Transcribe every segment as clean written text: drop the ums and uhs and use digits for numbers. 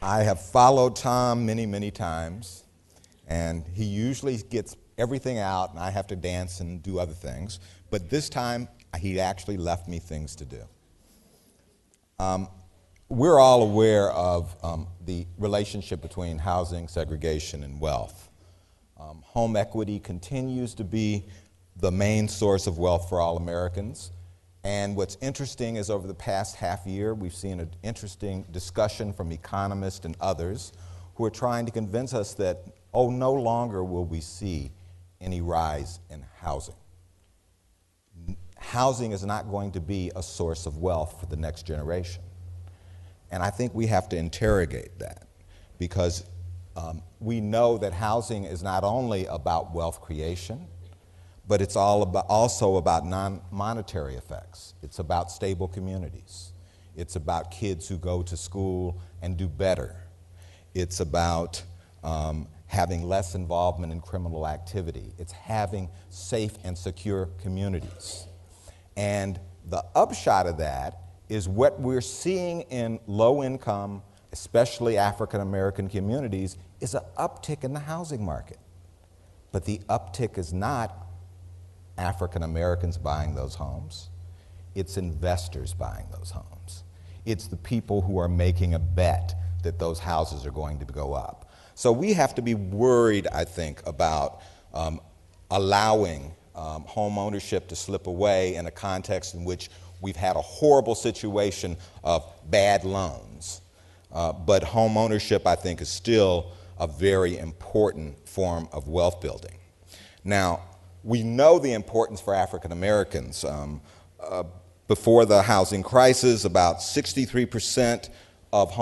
I have followed Tom many, many times, and he usually gets everything out, and I have to dance and do other things. But this time, he actually left me things to do. We're all aware of the relationship between housing, segregation, and wealth. Home equity continues to be the main source of wealth for all Americans. And what's interesting is over the past half year, we've seen an interesting discussion from economists and others who are trying to convince us that, oh, no longer will we see any rise in housing. Housing is not going to be a source of wealth for the next generation. And I think we have to interrogate that, because we know that housing is not only about wealth creation, but it's also about non-monetary effects. It's about stable communities. It's about kids who go to school and do better. It's about having less involvement in criminal activity. It's having safe and secure communities. And the upshot of that is what we're seeing in low-income, especially African-American communities, is an uptick in the housing market. But the uptick is not African Americans buying those homes. It's investors buying those homes. It's the people who are making a bet that those houses are going to go up. So we have to be worried, I think, about allowing home ownership to slip away in a context in which we've had a horrible situation of bad loans. But home ownership, I think, is still a very important form of wealth building. Now, we know the importance for African Americans. Before the housing crisis, about 63% of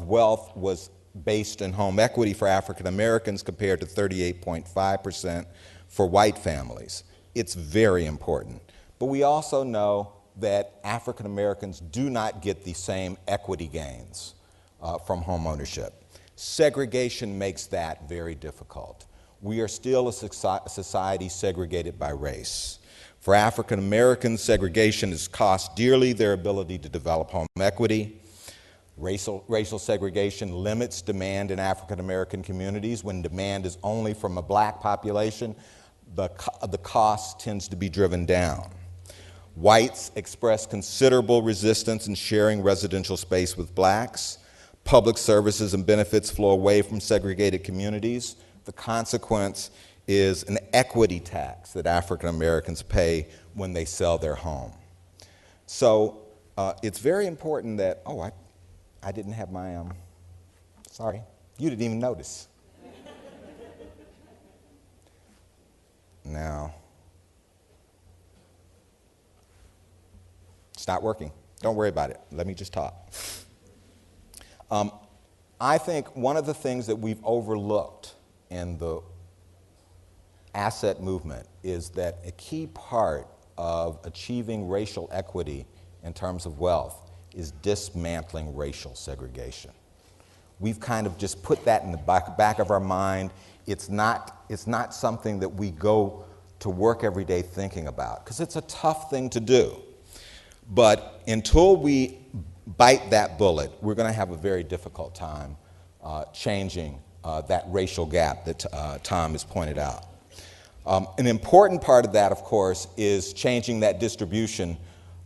wealth was based in home equity for African Americans, compared to 38.5% for white families. It's very important. But we also know that African Americans do not get the same equity gains from home ownership. Segregation makes that very difficult. We are still a society segregated by race. For African Americans, segregation has cost dearly their ability to develop home equity. Racial segregation limits demand in African American communities. When demand is only from a black population, the cost tends to be driven down. Whites express considerable resistance in sharing residential space with blacks. Public services and benefits flow away from segregated communities. The consequence is an equity tax that African Americans pay when they sell their home. So it's very important that, oh, I didn't have my, sorry, you didn't even notice. Now, it's not working. Don't worry about it. Let me just talk. I think one of the things that we've overlooked in the asset movement is that a key part of achieving racial equity in terms of wealth is dismantling racial segregation. We've kind of just put that in the back of our mind. It's not something that we go to work every day thinking about, because it's a tough thing to do. But until we bite that bullet, we're going to have a very difficult time changing that racial gap that Tom has pointed out. An important part of that, of course, is changing that distribution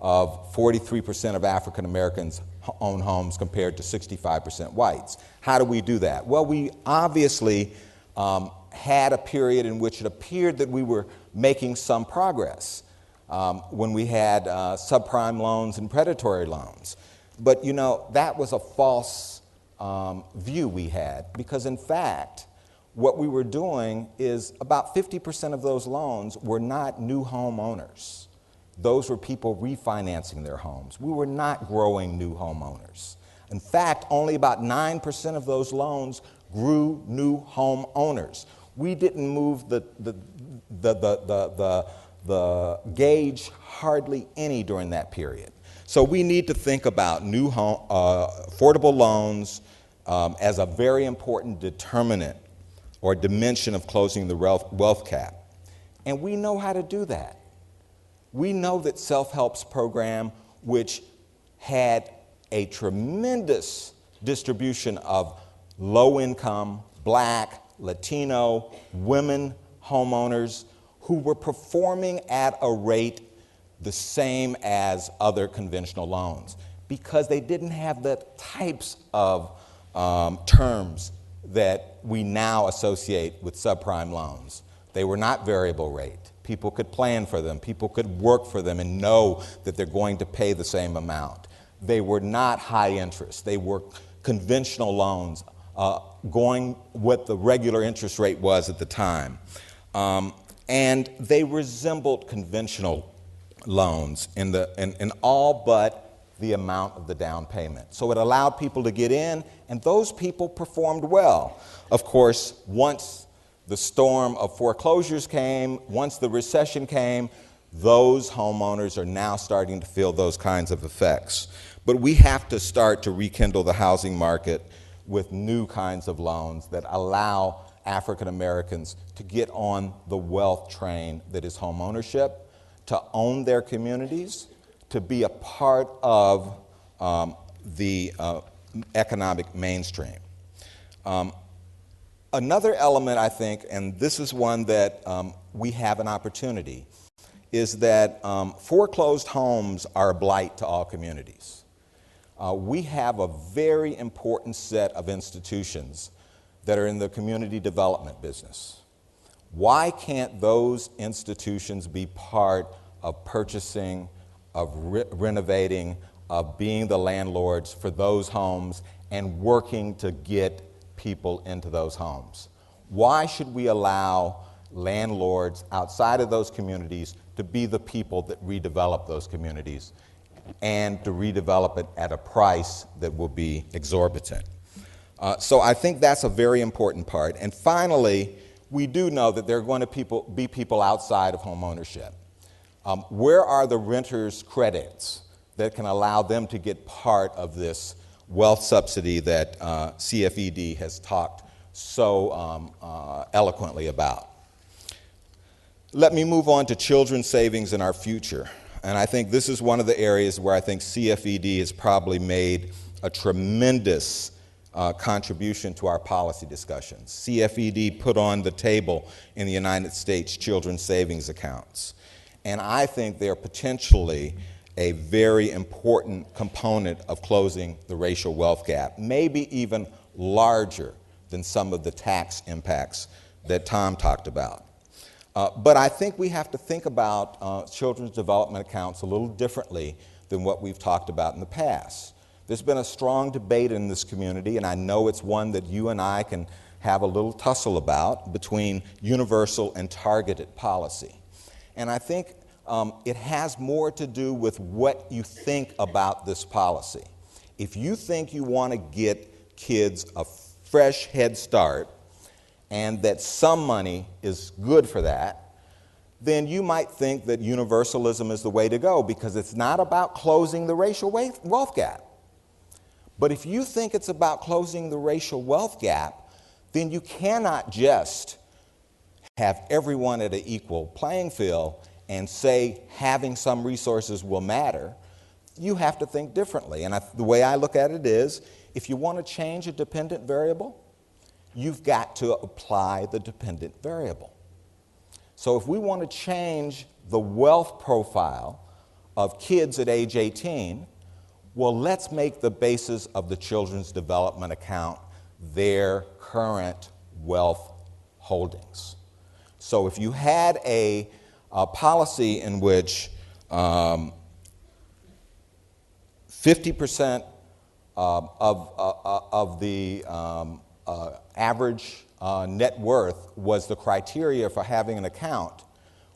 of 43% of African Americans own homes compared to 65% whites. How do we do that? Well, we obviously had a period in which it appeared that we were making some progress when we had subprime loans and predatory loans. But, you know, that was a false view we had, because, in fact, what we were doing is about 50% of those loans were not new homeowners. Those were people refinancing their homes. We were not growing new homeowners. In fact, only about 9% of those loans grew new homeowners. We didn't move the gauge hardly any during that period. So we need to think about new affordable loans as a very important determinant or dimension of closing the wealth gap. And we know how to do that. We know that Self-Help's program, which had a tremendous distribution of low-income, Black, Latino, women homeowners who were performing at a rate the same as other conventional loans because they didn't have the types of terms that we now associate with subprime loans. They were not variable rate. People could plan for them. People could work for them and know that they're going to pay the same amount. They were not high interest. They were conventional loans going what the regular interest rate was at the time. And they resembled conventional loans in all but the amount of the down payment. So it allowed people to get in, and those people performed well. Of course, once the storm of foreclosures came, once the recession came, those homeowners are now starting to feel those kinds of effects. But we have to start to rekindle the housing market with new kinds of loans that allow African Americans to get on the wealth train that is homeownership, to own their communities, to be a part of the economic mainstream. Another element, I think, and this is one that we have an opportunity, is that foreclosed homes are a blight to all communities. We have a very important set of institutions that are in the community development business. Why can't those institutions be part of purchasing, of renovating, of being the landlords for those homes and working to get people into those homes? Why should we allow landlords outside of those communities to be the people that redevelop those communities and to redevelop it at a price that will be exorbitant? So I think that's a very important part. And finally, we do know that there are going to be people outside of home ownership. Where are the renters' credits that can allow them to get part of this wealth subsidy that CFED has talked so eloquently about? Let me move on to children's savings and our future. And I think this is one of the areas where I think CFED has probably made a tremendous contribution to our policy discussions. CFED put on the table in the United States children's savings accounts. And I think they're potentially a very important component of closing the racial wealth gap, maybe even larger than some of the tax impacts that Tom talked about. But I think we have to think about children's development accounts a little differently than what we've talked about in the past. There's been a strong debate in this community, and I know it's one that you and I can have a little tussle about, between universal and targeted policy. And I think it has more to do with what you think about this policy. If you think you want to get kids a fresh head start and that some money is good for that, then you might think that universalism is the way to go because it's not about closing the racial wealth gap. But if you think it's about closing the racial wealth gap, then you cannot just have everyone at an equal playing field and say having some resources will matter. You have to think differently. And the way I look at it is, if you want to change a dependent variable, you've got to apply the dependent variable. So if we want to change the wealth profile of kids at age 18, well, let's make the basis of the Children's Development Account their current wealth holdings. So if you had a policy in which 50% of the average net worth was the criteria for having an account,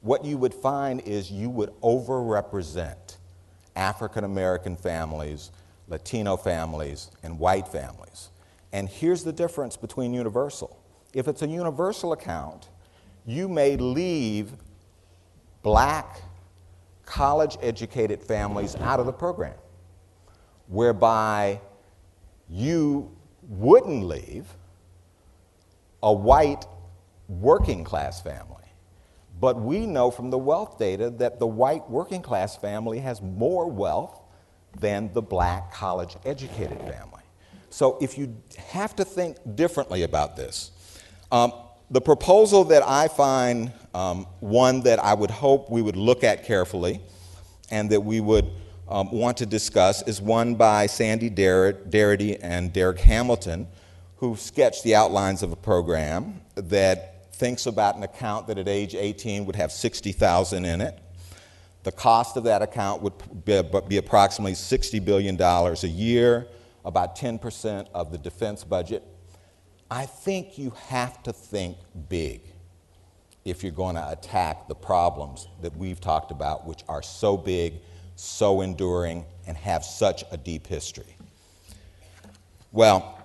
what you would find is you would overrepresent African American families, Latino families, and white families. And here's the difference between universal. If it's a universal account, you may leave Black, college-educated families out of the program, whereby you wouldn't leave a white working-class family. But we know from the wealth data that the white working-class family has more wealth than the Black college-educated family. So if you have to think differently about this, the proposal that I find one that I would hope we would look at carefully and that we would want to discuss is one by Sandy Darity and Derek Hamilton, who sketched the outlines of a program that thinks about an account that at age 18 would have $60,000 in it. The cost of that account would be approximately $60 billion a year, about 10% of the defense budget. I think you have to think big if you're going to attack the problems that we've talked about, which are so big, so enduring, and have such a deep history. Well,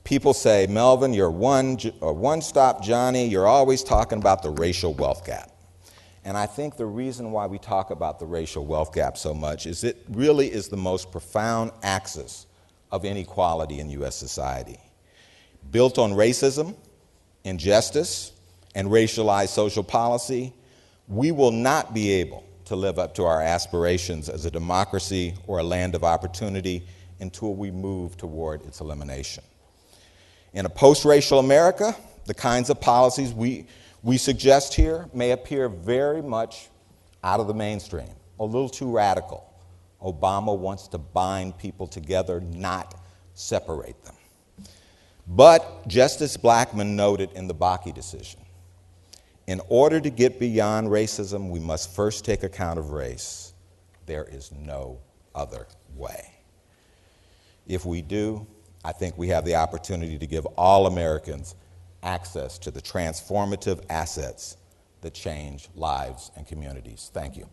people say, Melvin, you're one-stop Johnny, you're always talking about the racial wealth gap. And I think the reason why we talk about the racial wealth gap so much is it really is the most profound axis of inequality in U.S. society. Built on racism, injustice, and racialized social policy, we will not be able to live up to our aspirations as a democracy or a land of opportunity until we move toward its elimination. In a post-racial America, the kinds of policies we suggest here may appear very much out of the mainstream, a little too radical. Obama wants to bind people together, not separate them. But Justice Blackmun noted in the Bakke decision, in order to get beyond racism, we must first take account of race. There is no other way. If we do, I think we have the opportunity to give all Americans access to the transformative assets that change lives and communities. Thank you.